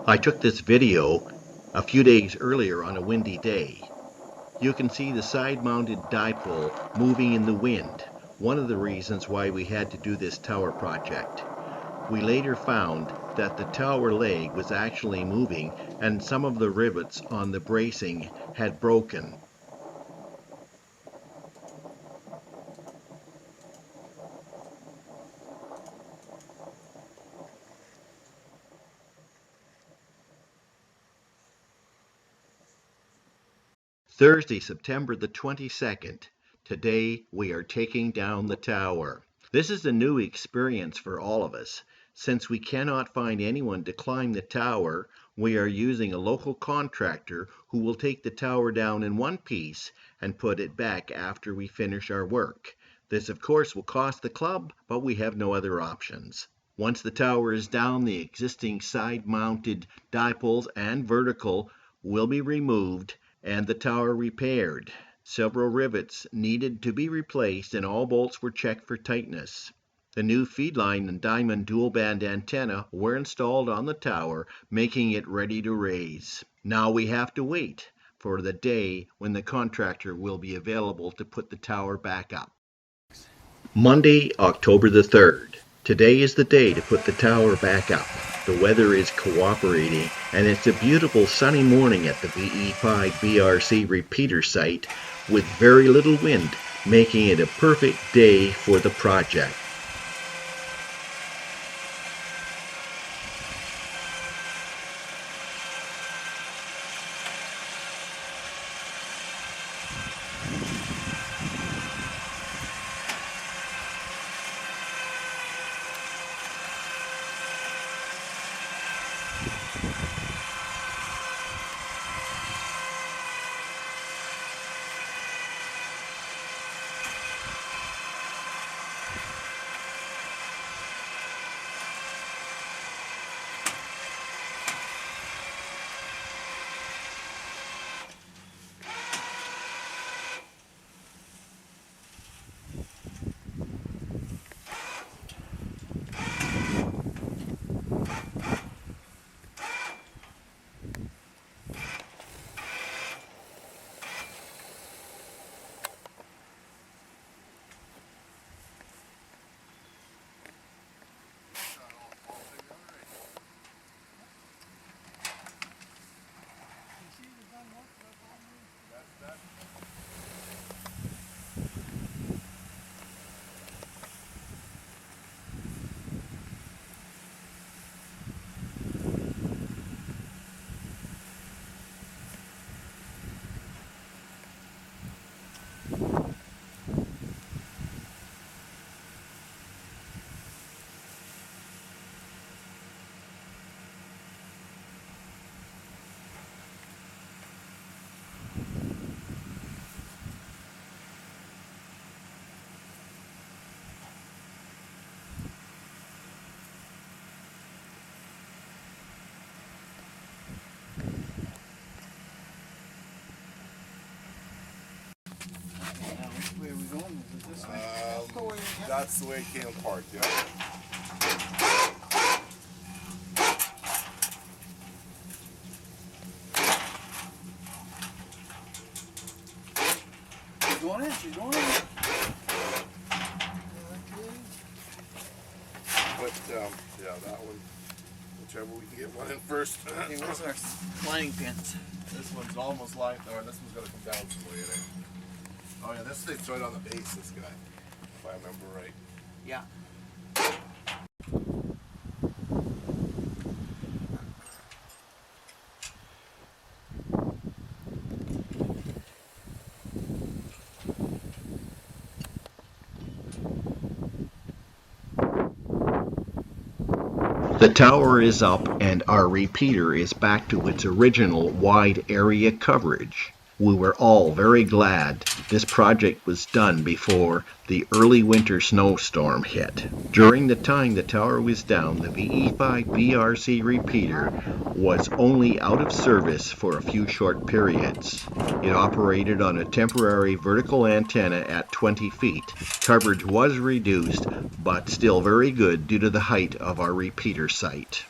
I took this video a few days earlier on a windy day. You can see the side-mounted dipole moving in the wind, one of the reasons why we had to do this tower project. We later found that the tower leg was actually moving and some of the rivets on the bracing had broken. Thursday, September the 22nd. Today we are taking down the tower. This is a new experience for all of us. Since we cannot find anyone to climb the tower, we are using a local contractor who will take the tower down in one piece and put it back after we finish our work. This of course will cost the club, but we have no other options. Once the tower is down, the existing side-mounted dipoles and vertical will be removed and the tower repaired. Several rivets needed to be replaced and all bolts were checked for tightness. The new feedline and diamond dual band antenna were installed on the tower, making it ready to raise. Now we have to wait for the day when the contractor will be available to put the tower back up. Monday, October the 3rd. Today is the day to put the tower back up. The weather is cooperating and it's a beautiful sunny morning at the VE5 BRC repeater site with very little wind, making it a perfect day for the project. That's the way it came apart, yeah. She's going in, she's going in. But, yeah, that one, whichever we can get one in first. Okay, where's our lining pins? This one's almost lined, or this one's gonna come down some way, I think. Oh yeah, this thing's right on the base, this guy, if I remember right. Yeah. The tower is up and our repeater is back to its original wide area coverage. We were all very glad this project was done before the early winter snowstorm hit. During the time the tower was down, the VE5 BRC repeater was only out of service for a few short periods. It operated on a temporary vertical antenna at 20 feet. Coverage was reduced, but still very good due to the height of our repeater site.